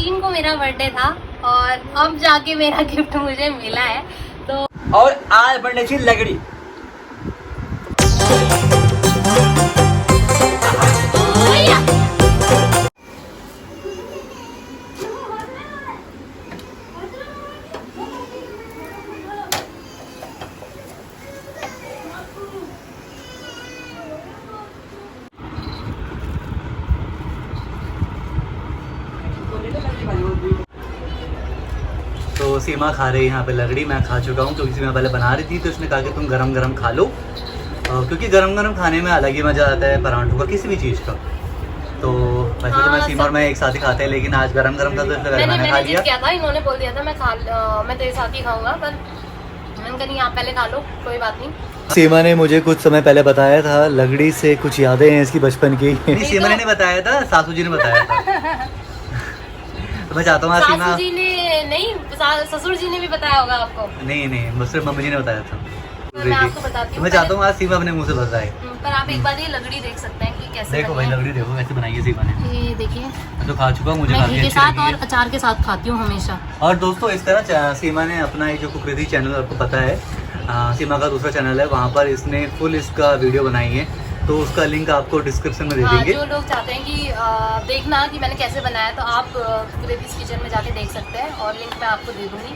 16 को मेरा बर्थडे था और अब जाके मेरा गिफ्ट मुझे मिला है। तो और आज बर्थडे की लगड़ी तो सीमा खा रही है यहाँ पे लगड़ी। मैं खा चुका हूँ क्योंकि सीमा पहले बना रही थी, तो उसने कहा कि तुम गरम गरम खा लो, क्योंकि गरम गरम खाने में अलग ही मज़ा आता है परांठों का, किसी भी चीज़ का। तो वैसे तो मैं सीमा और मैं एक साथ ही खाते हैं, लेकिन आज गरम गरम था तो इसलिए मैंने खा लिया। क्या था, इन्होंने बोल दिया था मैं तेरे साथ ही खाऊंगा, पर मैंने कहा नहीं आप पहले खा लो, कोई बात नहीं। सीमा ने मुझे कुछ समय पहले बताया था, लगड़ी से कुछ यादें हैं इसकी बचपन की। नहीं, सीमा ने नहीं बताया था, सासू जी ने बताया था। तो मैं चाहता हूँ सीमा जी ने नहीं, ससुर जी ने भी बताया होगा आपको। नहीं, मुझसे मम्मी जी ने बताया था। मैं आपको बताती हूँ, मैं चाहता हूँ आज सीमा अपने मुंह से बताए। पर आप एक बार ये लगड़ी देख सकते हैं कि कैसे देखो भाई, लगड़ी देखो कैसे बनाई है सीमा ने। ये देखिए, मैं तो खा चुका हूँ, मुझे मैं घी के साथ और अचार के साथ खाती हूँ हमेशा। और दोस्तों इस तरह सीमा ने अपना ये जो कुकरेती चैनल आपको पता है, सीमा का दूसरा चैनल है, वहाँ पर इसने फुल इसका वीडियो बनाई है, तो उसका लिंक आपको डिस्क्रिप्शन में दे देंगे। जो लोग चाहते हैं कि देखना कि मैंने कैसे बनाया, तो आप कुकरेतीस किचन में जाके देख सकते हैं और लिंक मैं आपको दे दूँगी।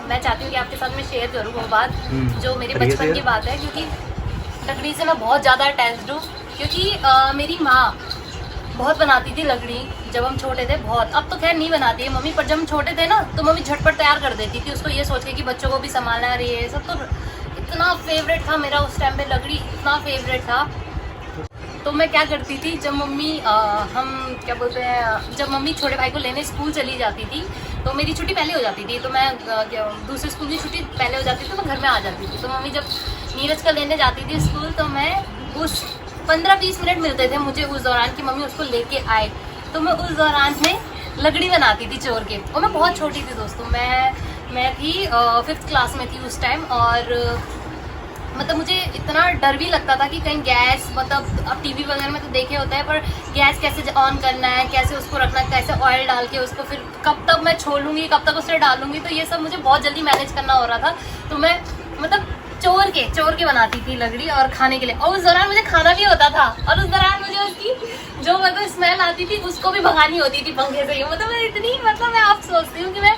मैं चाहती हूँ कि आपके साथ मैं शेयर करूँ वो बात जो मेरे बचपन की बात है, क्योंकि लगड़ी से मैं बहुत ज़्यादा अटैच्ड हूँ। क्योंकि मेरी माँ बहुत बनाती थी लगड़ी जब हम छोटे थे, बहुत। अब तो खैर नहीं बनाती है मम्मी, पर जब हम छोटे थे ना तो मम्मी झटपट तैयार कर देती थी उसको, ये सोच के कि बच्चों को भी संभालना रही है सब। तो इतना फेवरेट था मेरा उस टाइम पे लगड़ी, इतना फेवरेट था। तो मैं क्या करती थी, जब मम्मी हम क्या बोलते हैं, जब मम्मी छोटे भाई को लेने स्कूल चली जाती थी तो मेरी छुट्टी पहले हो जाती थी, तो मैं दूसरे स्कूल की छुट्टी पहले हो जाती थी तो मैं घर में आ जाती थी। तो मम्मी जब नीरज का लेने जाती थी स्कूल, तो मैं उस 15-20 मिनट मिलते थे मुझे उस दौरान कि मम्मी उसको लेके आए, तो मैं उस दौरान में लगड़ी बनाती थी चोर के। और मैं बहुत छोटी थी दोस्तों, मैं थी 5th क्लास में थी उस टाइम। और मतलब मुझे इतना डर भी लगता था कि कहीं गैस, मतलब अब टीवी वगैरह में तो देखे होता है, पर गैस कैसे ऑन करना है, कैसे उसको रखना है, कैसे ऑयल डाल के उसको फिर कब तक मैं छोड़ूंगी, कब तक उसे डालूंगी, तो ये सब मुझे बहुत जल्दी मैनेज करना हो रहा था। तो मैं मतलब चोर के बनाती थी लगड़ी और खाने के लिए, और उस दौरान मुझे खाना भी होता था, और उस दौरान मुझे उसकी जो मतलब स्मेल आती थी उसको भी भगानी होती थी पंखे से। मतलब मैं इतनी, मतलब मैं आप सोचती हूँ कि मैं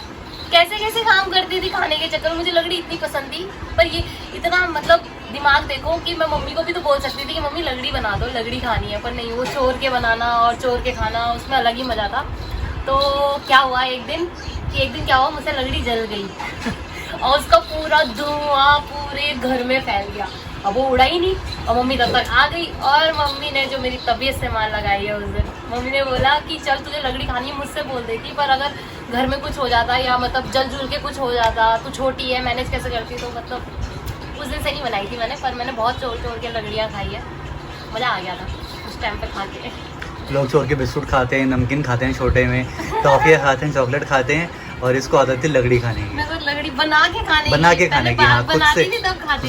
कैसे कैसे काम करती थी खाने के चक्कर में। मुझे लगड़ी इतनी पसंद थी, पर ये इतना मतलब दिमाग देखो कि मैं मम्मी को भी तो बोल सकती थी कि मम्मी लगड़ी बना दो, लगड़ी खानी है, पर नहीं, वो चोर के बनाना और चोर के खाना, उसमें अलग ही मज़ा था। तो क्या हुआ एक दिन क्या हुआ, मुझसे लगड़ी जल गई और उसका पूरा धुआं पूरे घर में फैल गया। अब वो उड़ा ही नहीं, और मम्मी तब तक आ गई, और मम्मी ने जो मेरी तबीयत से मान लगाई है उस दिन, मम्मी ने बोला कि चल तुझे लगड़ी खानी है, मुझसे बोल देती, पर अगर घर में कुछ हो जाता या मतलब जल जुल के कुछ हो जाता, तू छोटी है, मैनेज कैसे करती। तो मतलब उस दिन से नहीं बनाई थी मैंने, पर मैंने बहुत चोर के लगड़ियाँ खाई है, मज़ा आ गया था उस टाइम पे खा के। लोग चोर के बिस्कुट खाते हैं, नमकीन खाते हैं छोटे में, टॉफियाँ खाते हैं, चॉकलेट खाते हैं, और इसको आदत थी लगड़ी खाने की। मैं तो लगड़ी बना के खाने की, हाँ, खुद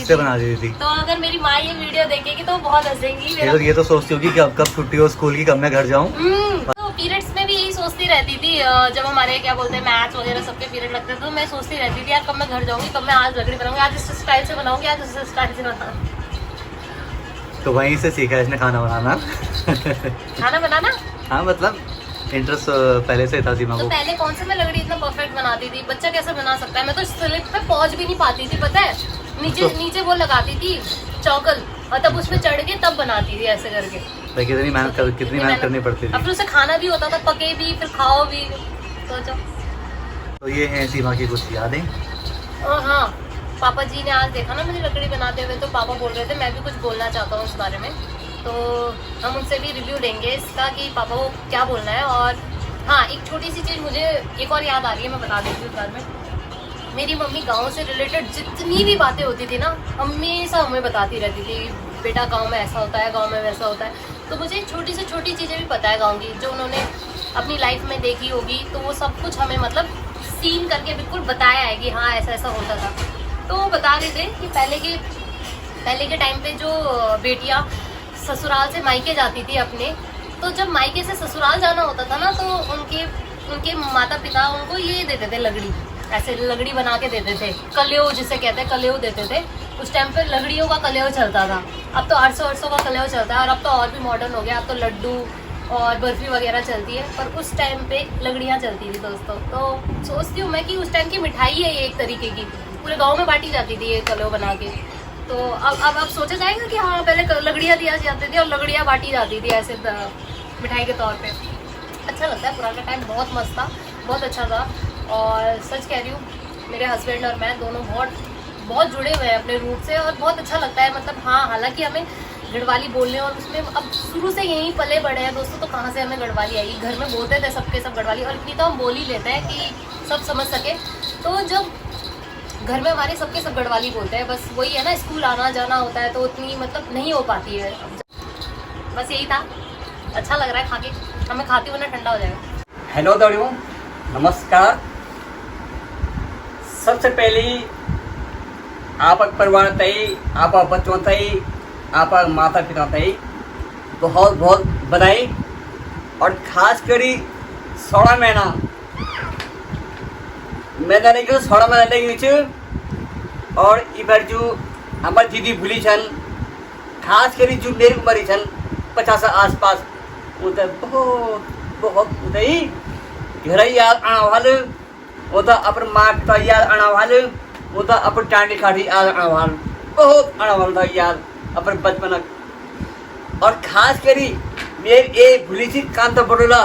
से बना देती थी। तो अगर मेरी माँ ये वीडियो देखेगी तो बहुत हंसेंगी। ये तो सोचती होगी कि अब कब छुट्टी हो स्कूल की, कब मैं घर जाऊँ। तो पीरियड्स में भी यही सोचती रहती थी, जब हमारे क्या बोलते हैं मैथ्स वगैरह सबके पीरियड लगते थे, तो मैं सोचती रहती थी यार कब मैं घर जाऊंगी, कब मैं आज लगड़ी बनाऊंगी, आज इस स्टाइल से बनाऊंगी, आज इस स्टाइल से बनाऊंगी। तो वहीं से सीखा है इसने खाना बनाना। खाना बनाना, हाँ, मतलब इंटरेस्ट पहले से था सीमा को। तो पहले कौन से मैं लगड़ी इतना परफेक्ट बनाती थी, बच्चा कैसे बना सकता है। मैं तो स्लिप पे पहुंच भी नहीं पाती थी, पता है, नीचे वो लगाती थी चौकल, और तब उसमें चढ़ के तब बनाती थी ऐसे करके। तो कितनी मेहनत करनी पड़ती थी। अब फिर उसे खाना भी होता था, पके भी, फिर खाओ भी, सोचो। तो ये है सीमा की कुछ यादें। हाँ, पापा जी ने आज देखा ना मुझे लकड़ी बनाते हुए, तो पापा बोल रहे थे मैं भी कुछ बोलना चाहता हूँ इस बारे में, तो हम उनसे भी रिव्यू लेंगे इसका कि पापा को क्या बोलना है। और हाँ, एक छोटी सी चीज़ मुझे एक और याद आ रही है, मैं बता देती हूँ इस बारे में। मेरी मम्मी गांव से रिलेटेड जितनी भी बातें होती थी ना, हमेशा हमें बताती रहती थी, बेटा गांव में ऐसा होता है, गांव में वैसा होता है। तो मुझे छोटी से छोटी चीज़ें भी पता है गांव की, जो उन्होंने अपनी लाइफ में देखी होगी, तो वो सब कुछ हमें मतलब सीन करके बिल्कुल बताया है कि हाँ ऐसा ऐसा होता था। तो वो बता रहे थे कि पहले के टाइम पे जो बेटियाँ ससुराल से मायके जाती थी अपने, तो जब मायके से ससुराल जाना होता था ना, तो उनके माता पिता उनको ये देते थे लगड़ी, ऐसे लगड़ी बना के देते थे, कलेव जिसे कहते हैं, कलेव देते थे। उस टाइम पे लगड़ियों का कलेव चलता था। अब तो 800 का कलेव चलता है और अब तो और भी मॉडर्न हो गया, अब तो लड्डू और बर्फी वगैरह चलती है, पर उस टाइम पे लगड़ियाँ चलती थी दोस्तों। तो सोचती हूँ मैं कि उस टाइम की मिठाई है ये एक तरीके की, पूरे गाँव में बांटी जाती थी ये कलेव बना के। तो अब सोचा जाएगा कि हाँ पहले लगड़ियाँ दिया जाती थी और लगड़ियाँ बांटी जाती थी ऐसे मिठाई के तौर पे। अच्छा लगता है, पुराना टाइम बहुत मस्त था, बहुत अच्छा था। और सच कह रही हूँ, मेरे हस्बैंड और मैं दोनों बहुत जुड़े हुए हैं अपने रूट से और बहुत अच्छा लगता है। मतलब हाँ, हालांकि हमें गढ़वाली बोलने और उसमें अब शुरू से यहीं पले बड़े हैं दोस्तों, तो कहाँ से हमें गढ़वाली आएगी। घर में बोलते थे सबके सब गढ़वाली, और इतनी तो हम बोल ही लेते हैं कि सब समझ सके। तो जब घर में हमारे सबके सब गढ़वाली बोलते हैं, बस वही है ना, स्कूल आना जाना होता है तो उतनी मतलब नहीं हो पाती है। बस यही था, अच्छा लग रहा है खा के, हमें खाते हुए ना ठंडा हो जाएगा। हेलो दौड़ियों, नमस्कार। सबसे पहले आप परिवार तई, आप बच्चों तई, आप माता पिता तई बहुत बहुत बधाई। और खास करी 16 महीना मैंने नहीं 16 महीना लगी छ। और इधर जो हमारे दीदी भूली छन, खास करी जो मेरी उम्र छन 50 आस पास, वो तो बहुत बहुत उदय घर याद आना वाले, वो तो अपन माँ पिता याद आना वाले, वो तो अपन टांडी खाटी याद आना वाले, बहुत आना वाला था याद अपन बचपन। और खास करी मेरे एक भूली थी कांता बड़ोला,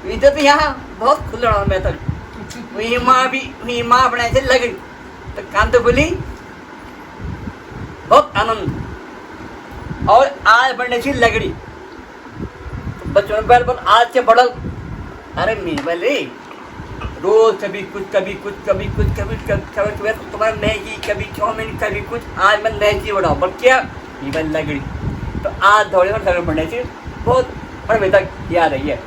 इधर तो यहाँ बहुत खुल रहा मैं तक वही माँ बनाए थे लग तो कांता बोली बहुत आनंद। और आज बनने थी लगड़ी, तो बच्चों में आज से बढ़ल, अरे नहीं बोले रोज कभी कुछ कभी कुछ कभी कुछ कभी कभी तुम्हारा मैगी, कभी चाउमीन, कभी कुछ। आज मैं मैगी बनाओ बल क्या ये बन लगड़ी, तो आज दौड़े और लगन पड़ने से बहुत और तक याद आई है।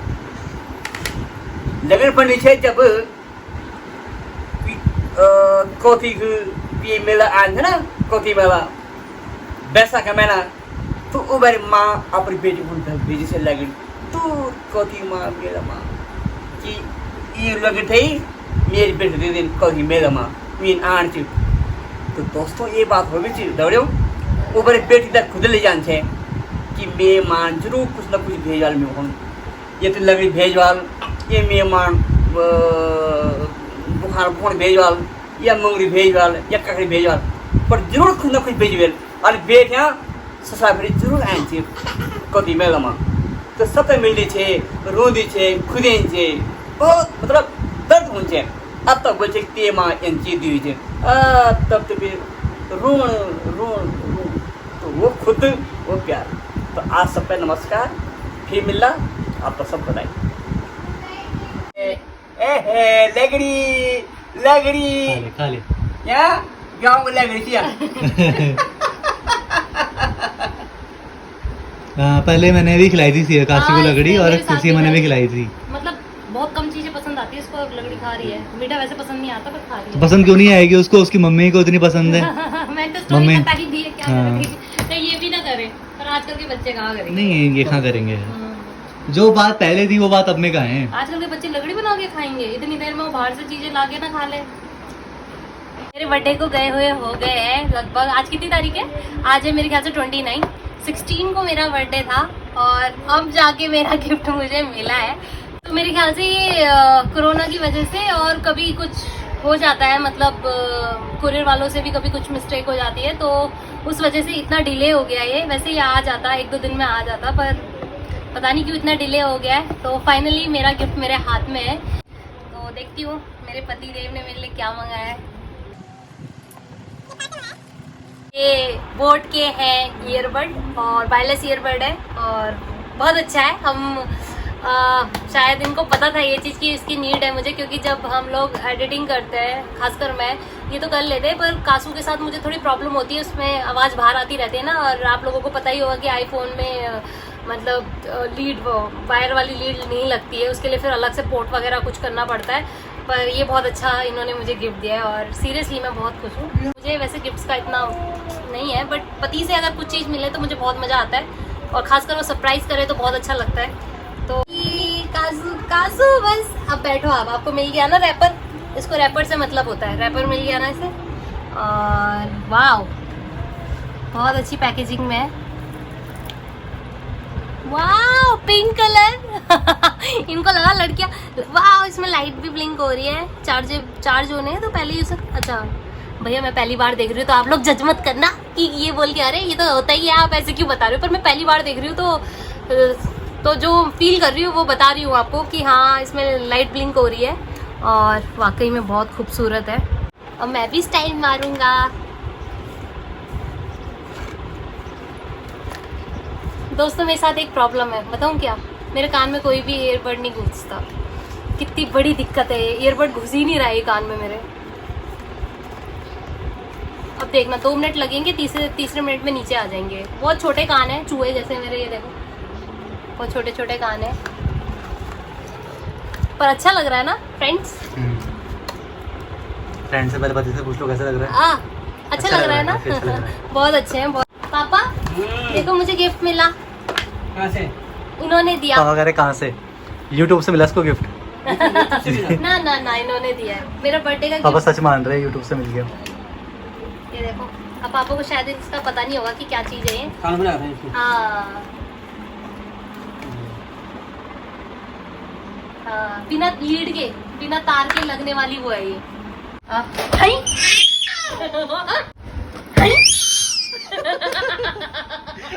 लगन पड़ने से जब कोठी की मेला आया था ना, कोठी मेला बैसाख का महीना, तो वो मेरी माँ अपनी बेटी को भेजी से लगड़ी, तो कोठी माँ मेरा माँ कि ये लग थी मेरी बेटी दे दिन कोठी मेला माँ मीन आन थी। तो दोस्तों ये बात हो गई दौड़ो, वो मेरी बेटी तक खुद ले जान थे कि मेहमान जरूर कुछ ना कुछ भेजवाल में हो, ये तो लगड़ी भेजवाल, ये मेहमान बुखार बुखार भेजवाल, या मुंगरी भेजवाल, या ककड़ी भेजवाल, पर जरूर कुछ ना कुछ भेजवाल। और बेटियाँ ससुराल जरूर आए थे कोठी मेला में, तो सब मिलती छे, रोदी छे, खुदे छे, बहुत मतलब दर्द होते। अब तक बोलते ते माँ इन चीज दी थे, तब तो फिर रोण रोण रोण, तो वो खुद वो प्यार। तो आज सब पे नमस्कार, फिर मिलना, आपको सब बधाई। लगड़ी लगड़ी खा ले क्या गाँव में लगड़ी क्या पहले मैंने भी खिलाई थी काशी को लगड़ी, और किसी मैंने भी खिलाई थी। मतलब बहुत कम चीजें पसंद आती है इसको, लगड़ी खा रही है। मीठा वैसे पसंद नहीं आता, पर खा रही है। पसंद क्यों नहीं आएगी उसको, उसकी मम्मी को इतनी पसंद है। मैंने तो स्टोरी बता ही दी है, क्या हाँ। करेंगे तो ये भी ना करें, पर आजकल के बच्चे कहाँ करेंगे। नहीं ये कहाँ करेंगे, जो बात पहले थी वो बात अब में कहाँ है। आजकल के बच्चे लगड़ी बना के खाएंगे, इतनी देर में वो बाहर से चीजें ला के ना खा ले। मेरे बर्थडे को गए हुए हो गए हैं लगभग, आज कितनी तारीख है, आज है मेरे ख्याल से 29, 16 को मेरा बर्थडे था, और अब जाके मेरा गिफ्ट मुझे मिला है। तो मेरे ख्याल से ये कोरोना की वजह से, और कभी कुछ हो जाता है, मतलब कुरियर वालों से भी कभी कुछ मिस्टेक हो जाती है, तो उस वजह से इतना डिले हो गया ये। वैसे ये आ जाता, 1-2 दिन में आ जाता, पर पता नहीं क्यों इतना डिले हो गया है। तो फाइनली मेरा गिफ्ट मेरे हाथ में है, तो देखती हूँ मेरे पति देव ने मेरे लिए क्या मंगाया है। ये बोट के हैं ईयरबड, और वायरलेस ईयरबड है, और बहुत अच्छा है। हम शायद इनको पता था ये चीज़ की इसकी नीड है मुझे, क्योंकि जब हम लोग एडिटिंग करते हैं, खासकर मैं ये तो कर लेते हैं, पर कासू के साथ मुझे थोड़ी प्रॉब्लम होती है, उसमें आवाज़ बाहर आती रहती है ना। और आप लोगों को पता ही होगा कि आईफोन में मतलब लीड वायर वाली लीड नहीं लगती है, उसके लिए फिर अलग से पोर्ट वगैरह कुछ करना पड़ता है। पर ये बहुत अच्छा इन्होंने मुझे गिफ्ट दिया है, और सीरियसली मैं बहुत खुश हूँ। मुझे वैसे गिफ्ट्स का इतना नहीं है, बट पति से अगर कुछ चीज़ मिले तो मुझे बहुत मज़ा आता है, और खासकर वो सरप्राइज़ करे तो बहुत अच्छा लगता है। तो काजू काजू बस। अब बैठो आप, आपको मिल गया ना रैपर। इसको रैपर से मतलब होता है, रैपर मिल गया ना इसे। और वाह, बहुत अच्छी पैकेजिंग में है। वाह, पिंक कलर। इनको लगा लड़कियां, वाह इसमें लाइट भी ब्लिंक हो रही है। चार्ज होने हैं तो पहले ही उसे, अच्छा भैया मैं पहली बार देख रही हूँ तो आप लोग जज मत करना कि ये बोल के अरे ये तो होता ही है, आप ऐसे क्यों बता रहे हो। पर मैं पहली बार देख रही हूँ तो जो फील कर रही हूँ वो बता रही हूँ आपको कि हाँ इसमें लाइट ब्लिंक हो रही है और वाकई में बहुत खूबसूरत है। अब मैं भी स्टाइल मारूंगा। दोस्तों मेरे साथ एक प्रॉब्लम है, बताऊँ क्या? मेरे कान में कोई भी ईयरबड नहीं घुसता। कितनी बड़ी दिक्कत है, ईयरबड घुस ही नहीं रहा है कान में मेरे। अब देखना 2 मिनट लगेंगे, तीसरे मिनट में नीचे आ जाएंगे। बहुत छोटे कान हैं, चूहे जैसे मेरे, ये देखो बहुत छोटे छोटे कान हैं। पर अच्छा लग रहा है ना फ्रेंड्स? फ्रेंड से पहले पति से पूछ लो कैसा लग रहा है। अच्छा लग रहा है ना? बहुत अच्छे हैं बहुत। पापा देखो मुझे गिफ्ट मिला। कहाँ से? उन्होंने दिया। पापा कह रहे कहाँ से? यूट्यूब से मिला इसको गिफ्ट। ना ना ना, इन्होंने दिया है, मेरा बर्थडे का पापा गिफ्ट। सच मान रहे हैं, यूट्यूब से मिल गया। ये देखो, अब पापा को शायद इसका पता नहीं होगा कि क्या चीज है ये। खाना बना रहे हैं इसको। हाँ हाँ, बिना लीड के, बिना तार के लगने वाली वो है ये। हाय। हाय।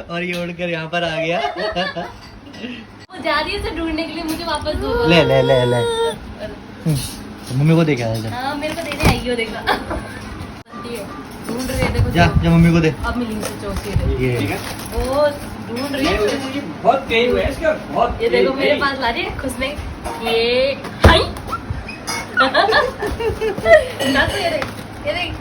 और ये उड़कर यहाँ पर आ गया। वो जा रही है उसे ढूंढने के लिए, मुझे वापस दो। ले ले ले ले। मम्मी को दे के आया जा। हाँ मेरे को देने आई हो, देखा ढूंढ रही है, देखो जा जा मम्मी को दे। अब मिलेंगे से चौकी ये ठीक है। वो ढूंढ रही है। मुझे बहुत तेज हुआ है इसका, बहुत। ये देखो मेरे पास ला रही है खुशने। ये हाय। ना तो ये देख, ये देख।